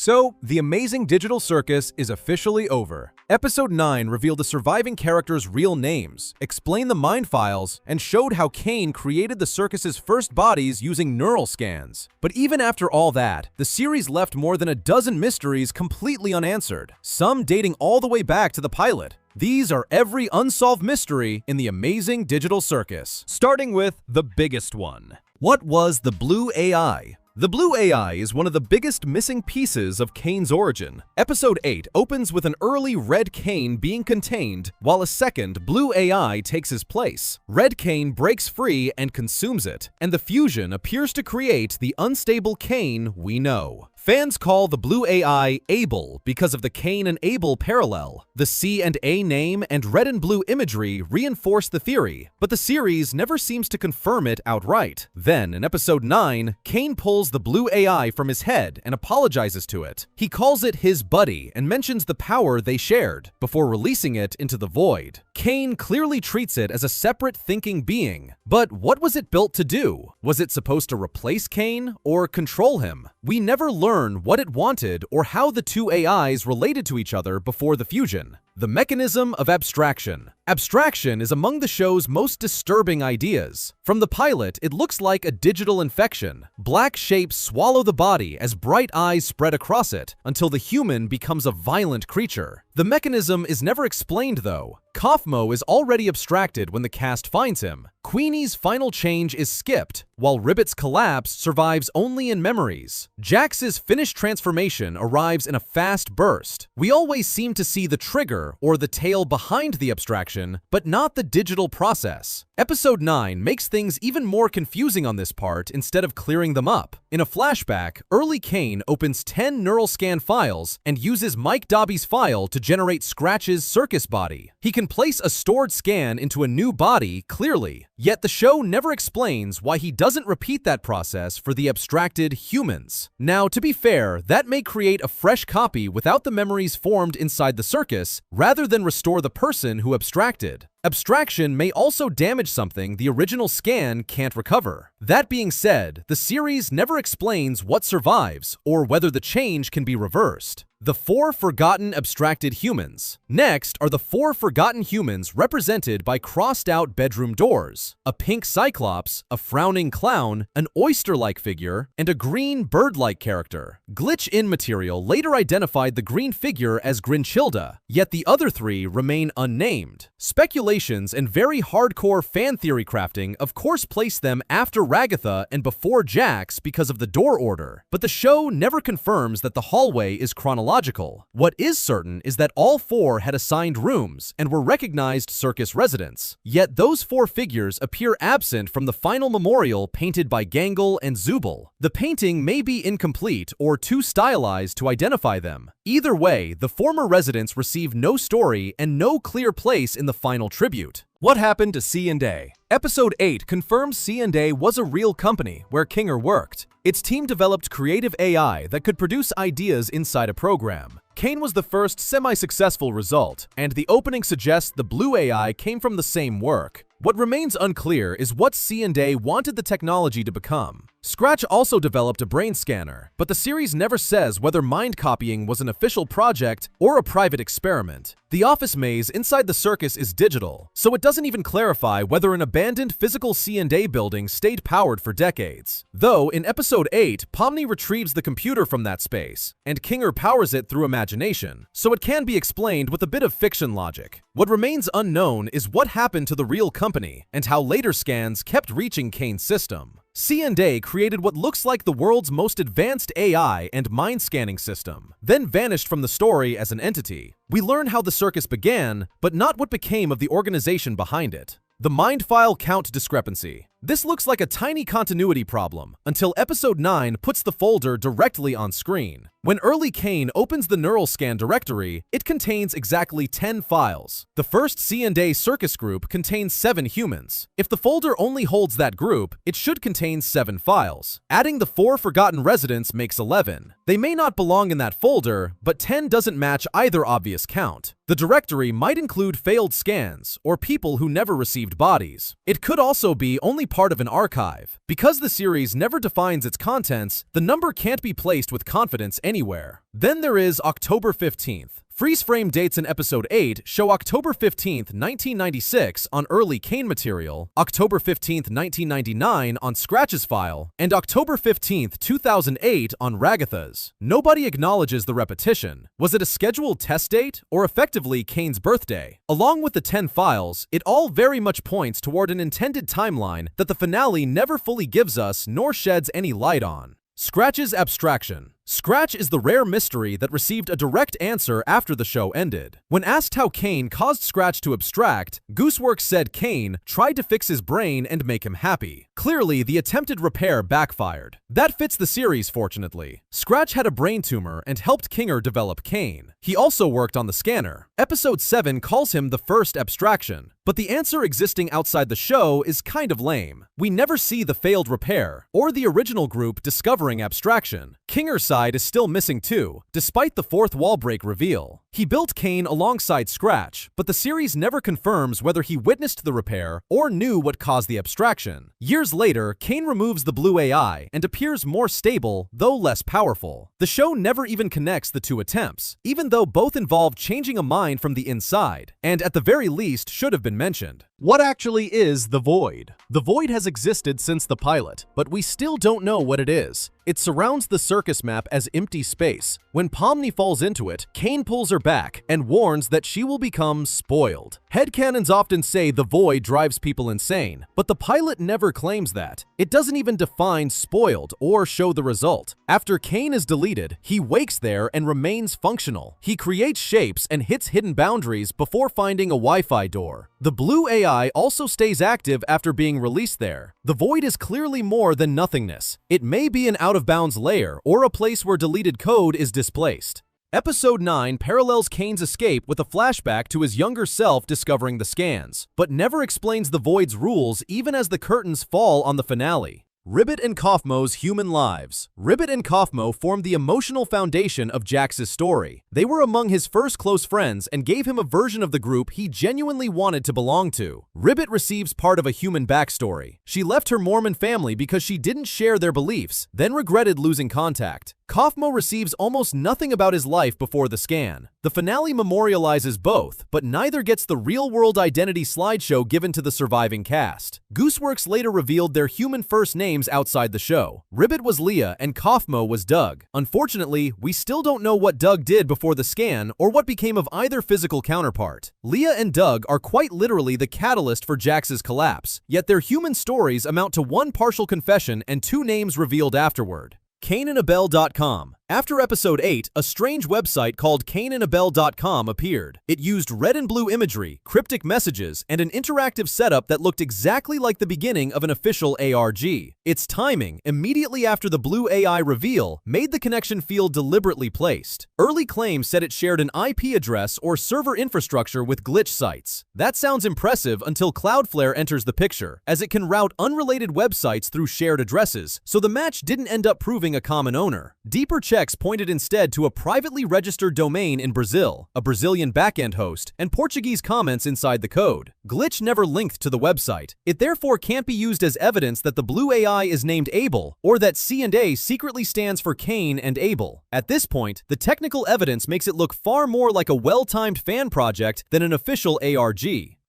So, the Amazing Digital Circus is officially over. Episode 9 revealed the surviving characters' real names, explained the mind files, and showed how Caine created the circus's first bodies using neural scans. But even after all that, the series left more than a dozen mysteries completely unanswered, some dating all the way back to the pilot. These are every unsolved mystery in the Amazing Digital Circus. Starting with the biggest one. What was the Blue AI? The Blue AI is one of the biggest missing pieces of Caine's origin. Episode 8 opens with an early Red Caine being contained, while a second Blue AI takes his place. Red Caine breaks free and consumes it, and the fusion appears to create the unstable Caine we know. Fans call the Blue AI Able because of the Caine and Abel parallel. The C and A name and red and blue imagery reinforce the theory, but the series never seems to confirm it outright. Then, in episode 9, Caine pulls the Blue AI from his head and apologizes to it. He calls it his buddy and mentions the power they shared, before releasing it into the void. Caine clearly treats it as a separate thinking being. But what was it built to do? Was it supposed to replace Caine or control him? We never learn what it wanted or how the two AIs related to each other before the fusion. The mechanism of abstraction. Abstraction is among the show's most disturbing ideas. From the pilot, it looks like a digital infection. Black shapes swallow the body as bright eyes spread across it, until the human becomes a violent creature. The mechanism is never explained though. Kaufmo is already abstracted when the cast finds him. Queenie's final change is skipped, while Ribbit's collapse survives only in memories. Jax's finished transformation arrives in a fast burst. We always seem to see the trigger or the tale behind the abstraction, but not the digital process. Episode 9 makes things even more confusing on this part instead of clearing them up. In a flashback, early Caine opens 10 neural scan files and uses Mike Dobby's file to generate Scratch's circus body. He can place a stored scan into a new body clearly, yet the show never explains why he doesn't repeat that process for the abstracted humans. Now, to be fair, that may create a fresh copy without the memories formed inside the circus, rather than restore the person who abstracted. Abstraction may also damage something the original scan can't recover. That being said, the series never explains what survives or whether the change can be reversed. The 4 forgotten abstracted humans. Next are the 4 forgotten humans represented by crossed-out bedroom doors, a pink cyclops, a frowning clown, an oyster-like figure, and a green bird-like character. Glitch-In material later identified the green figure as Grinchilda, yet the other 3 remain unnamed. Speculations and very hardcore fan theory crafting of course place them after Ragatha and before Jax because of the door order, but the show never confirms that the hallway is chronological. What is certain is that all 4 had assigned rooms and were recognized circus residents. Yet those 4 figures appear absent from the final memorial painted by Gangle and Zooble. The painting may be incomplete or too stylized to identify them. Either way, the former residents receive no story and no clear place in the final tribute. What happened to C&A? Episode 8 confirms C&A was a real company where Kinger worked. Its team developed creative AI that could produce ideas inside a program. Caine was the first semi-successful result, and the opening suggests the Blue AI came from the same work. What remains unclear is what C&A wanted the technology to become. Scratch also developed a brain scanner, but the series never says whether mind copying was an official project or a private experiment. The office maze inside the circus is digital, so it doesn't even clarify whether an abandoned physical C&A building stayed powered for decades. Though, in episode 8, Pomni retrieves the computer from that space, and Kinger powers it through imagination, so it can be explained with a bit of fiction logic. What remains unknown is what happened to the real company, and how later scans kept reaching Caine's system. C&A created what looks like the world's most advanced AI and mind scanning system, then vanished from the story as an entity. We learn how the circus began, but not what became of the organization behind it. The mind file count discrepancy. This looks like a tiny continuity problem until episode 9 puts the folder directly on screen. When early Caine opens the neural scan directory, it contains exactly 10 files. The first C&A circus group contains 7 humans. If the folder only holds that group, it should contain 7 files. Adding the 4 forgotten residents makes 11. They may not belong in that folder, but 10 doesn't match either obvious count. The directory might include failed scans or people who never received bodies. It could also be only clearly part of an archive. Because the series never defines its contents, the number can't be placed with confidence anywhere. Then there is October 15th. Freeze-frame dates in Episode 8 show October 15th, 1996 on early Caine material, October 15th, 1999 on Scratch's file, and October 15th, 2008 on Ragatha's. Nobody acknowledges the repetition. Was it a scheduled test date, or effectively Caine's birthday? Along with the 10 files, it all very much points toward an intended timeline that the finale never fully gives us nor sheds any light on. Scratch's Abstraction. Scratch is the rare mystery that received a direct answer after the show ended. When asked how Caine caused Scratch to abstract, Gooseworks said Caine tried to fix his brain and make him happy. Clearly, the attempted repair backfired. That fits the series, fortunately. Scratch had a brain tumor and helped Kinger develop Caine. He also worked on the scanner. Episode 7 calls him the first abstraction, but the answer existing outside the show is kind of lame. We never see the failed repair, or the original group discovering abstraction. Kinger's side is still missing too, despite the fourth wall break reveal. He built Caine alongside Scratch, but the series never confirms whether he witnessed the repair or knew what caused the abstraction. Years later, Caine removes the blue AI and appears more stable, though less powerful. The show never even connects the two attempts, even though both involve changing a mind from the inside, and at the very least should have been mentioned. What actually is the Void? The Void has existed since the pilot, but we still don't know what it is. It surrounds the circus map as empty space. When Pomni falls into it, Caine pulls her back and warns that she will become spoiled. Headcanons often say the Void drives people insane, but the pilot never claims that. It doesn't even define spoiled or show the result. After Caine is deleted, he wakes there and remains functional. He creates shapes and hits hidden boundaries before finding a Wi-Fi door. The blue AI also stays active after being released there. The Void is clearly more than nothingness. It may be an out-of-bounds layer or a place where deleted code is displaced. Episode 9 parallels Caine's escape with a flashback to his younger self discovering the scans, but never explains the Void's rules even as the curtains fall on the finale. Ribbit and Kaufmo's human lives. Ribbit and Kaufmo formed the emotional foundation of Jax's story. They were among his first close friends and gave him a version of the group he genuinely wanted to belong to. Ribbit receives part of a human backstory. She left her Mormon family because she didn't share their beliefs, then regretted losing contact. Kaufmo receives almost nothing about his life before the scan. The finale memorializes both, but neither gets the real-world identity slideshow given to the surviving cast. Gooseworks later revealed their human first names outside the show. Ribbit was Leah and Kaufmo was Doug. Unfortunately, we still don't know what Doug did before the scan or what became of either physical counterpart. Leah and Doug are quite literally the catalyst for Jax's collapse, yet their human stories amount to one partial confession and two names revealed afterward. Kainanabel.com. After Episode 8, a strange website called Kainanabel.com appeared. It used red and blue imagery, cryptic messages, and an interactive setup that looked exactly like the beginning of an official ARG. Its timing, immediately after the blue AI reveal, made the connection feel deliberately placed. Early claims said it shared an IP address or server infrastructure with glitch sites. That sounds impressive until Cloudflare enters the picture, as it can route unrelated websites through shared addresses, so the match didn't end up proving a common owner. Deeper checks pointed instead to a privately registered domain in Brazil, a Brazilian backend host, and Portuguese comments inside the code. Glitch never linked to the website. It therefore can't be used as evidence that the blue AI is named Abel, or that C&A secretly stands for Caine and Abel. At this point, the technical evidence makes it look far more like a well-timed fan project than an official ARG.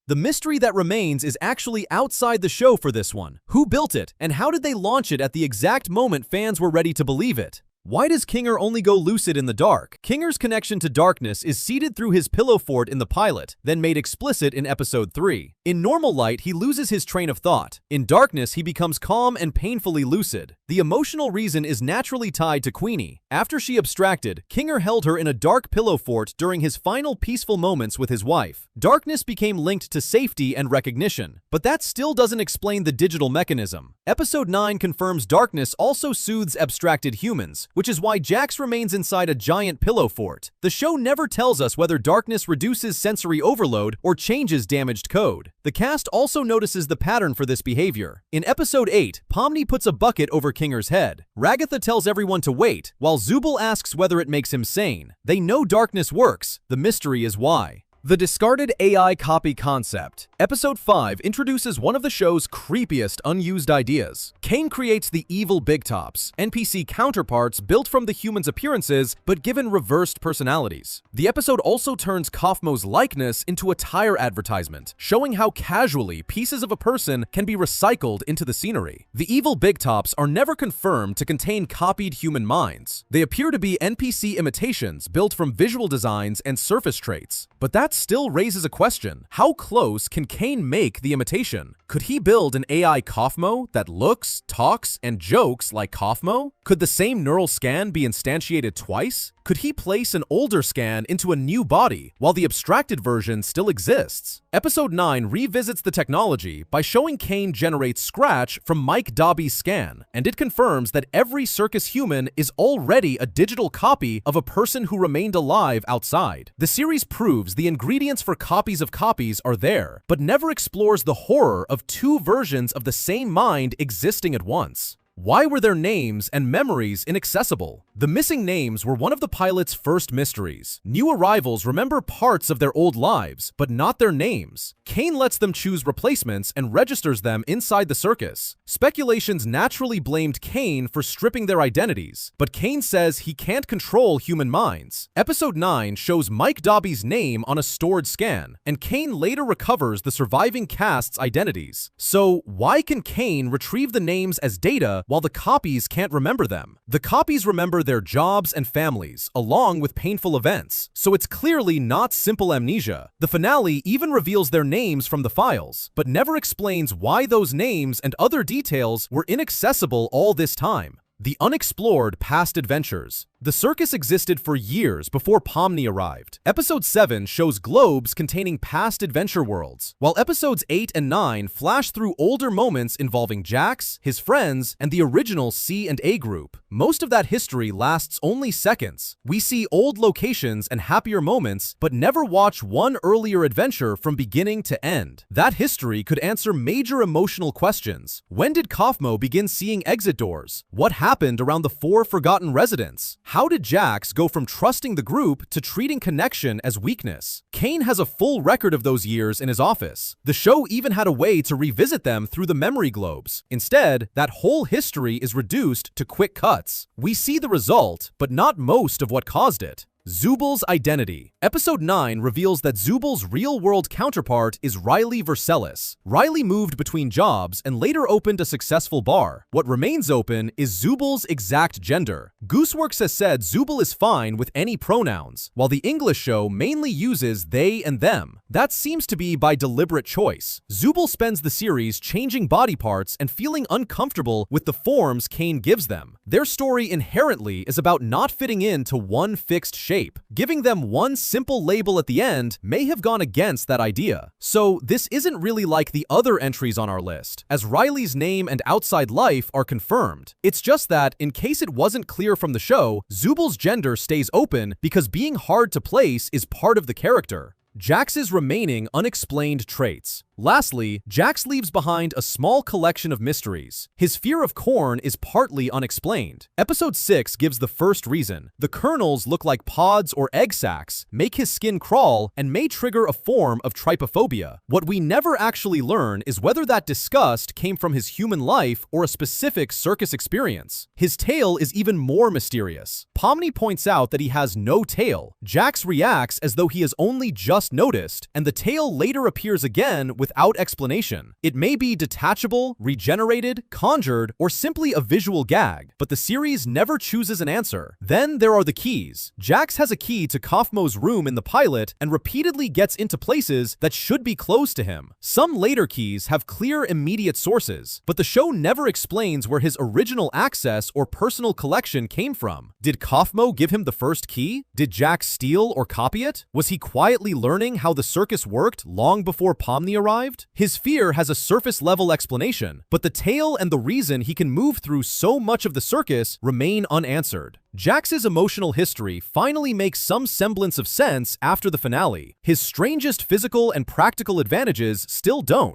The mystery that remains is actually outside the show for this one. Who built it, and how did they launch it at the exact moment fans were ready to believe it? Why does Kinger only go lucid in the dark? Kinger's connection to darkness is seeded through his pillow fort in the pilot, then made explicit in Episode 3. In normal light, he loses his train of thought. In darkness, he becomes calm and painfully lucid. The emotional reason is naturally tied to Queenie. After she abstracted, Kinger held her in a dark pillow fort during his final peaceful moments with his wife. Darkness became linked to safety and recognition, but that still doesn't explain the digital mechanism. Episode 9 confirms darkness also soothes abstracted humans, which is why Jax remains inside a giant pillow fort. The show never tells us whether darkness reduces sensory overload or changes damaged code. The cast also notices the pattern for this behavior. In Episode 8, Pomni puts a bucket over Kinger's head. Ragatha tells everyone to wait, while Zooble asks whether it makes him sane. They know darkness works. The mystery is why. The discarded AI copy concept. Episode 5 introduces one of the show's creepiest unused ideas. Caine creates the evil Big Tops, NPC counterparts built from the humans' appearances but given reversed personalities. The episode also turns Kaufmo's likeness into a tire advertisement, showing how casually pieces of a person can be recycled into the scenery. The evil Big Tops are never confirmed to contain copied human minds. They appear to be NPC imitations built from visual designs and surface traits. But that still raises a question. How close can Caine make the imitation? Could he build an AI Kaufmo that looks, talks, and jokes like Kaufmo? Could the same neural scan be instantiated twice? Could he place an older scan into a new body while the abstracted version still exists? Episode 9 revisits the technology by showing Caine generate Scratch from Mike Dobby's scan, and it confirms that every circus human is already a digital copy of a person who remained alive outside. The series proves the ingredients for copies of copies are there, but never explores the horror of two versions of the same mind existing at once. Why were their names and memories inaccessible? The missing names were one of the pilot's first mysteries. New arrivals remember parts of their old lives, but not their names. Caine lets them choose replacements and registers them inside the circus. Speculations naturally blamed Caine for stripping their identities, but Caine says he can't control human minds. Episode 9 shows Mike Dobby's name on a stored scan, and Caine later recovers the surviving cast's identities. So, why can Caine retrieve the names as data while the copies can't remember them? The copies remember their jobs and families, along with painful events, so it's clearly not simple amnesia. The finale even reveals their names from the files, but never explains why those names and other details were inaccessible all this time. The Unexplored Past Adventures. The circus existed for years before Pomni arrived. Episode 7 shows globes containing past adventure worlds, while episodes 8 and 9 flash through older moments involving Jax, his friends, and the original C and A group. Most of that history lasts only seconds. We see old locations and happier moments, but never watch one earlier adventure from beginning to end. That history could answer major emotional questions. When did Kaufmo begin seeing exit doors? What happened around the 4 forgotten residents? How did Jax go from trusting the group to treating connection as weakness? Caine has a full record of those years in his office. The show even had a way to revisit them through the memory globes. Instead, that whole history is reduced to quick cuts. We see the result, but not most of what caused it. Zooble's identity. Episode 9 reveals that Zooble's real-world counterpart is Riley Vercelis. Riley moved between jobs and later opened a successful bar. What remains open is Zooble's exact gender. Gooseworks has said Zooble is fine with any pronouns, while the English show mainly uses they and them. That seems to be by deliberate choice. Zooble spends the series changing body parts and feeling uncomfortable with the forms Caine gives them. Their story inherently is about not fitting into one fixed shape. Giving them one simple label at the end may have gone against that idea. So this isn't really like the other entries on our list, as Riley's name and outside life are confirmed. It's just that, in case it wasn't clear from the show, Zooble's gender stays open because being hard to place is part of the character. Jax's remaining unexplained traits. Lastly, Jax leaves behind a small collection of mysteries. His fear of corn is partly unexplained. Episode 6 gives the first reason. The kernels look like pods or egg sacs, make his skin crawl, and may trigger a form of trypophobia. What we never actually learn is whether that disgust came from his human life or a specific circus experience. His tail is even more mysterious. Pomni points out that he has no tail. Jax reacts as though he has only just noticed, and the tail later appears again without explanation. It may be detachable, regenerated, conjured, or simply a visual gag, but the series never chooses an answer. Then there are the keys. Jax has a key to Kaufmo's room in the pilot and repeatedly gets into places that should be closed to him. Some later keys have clear immediate sources, but the show never explains where his original access or personal collection came from. Did Kaufmo give him the first key? Did Jax steal or copy it? Was he quietly learning how the circus worked long before Pomni arrived? His fear has a surface-level explanation, but the tale and the reason he can move through so much of the circus remain unanswered. Jax's emotional history finally makes some semblance of sense after the finale. His strangest physical and practical advantages still don't.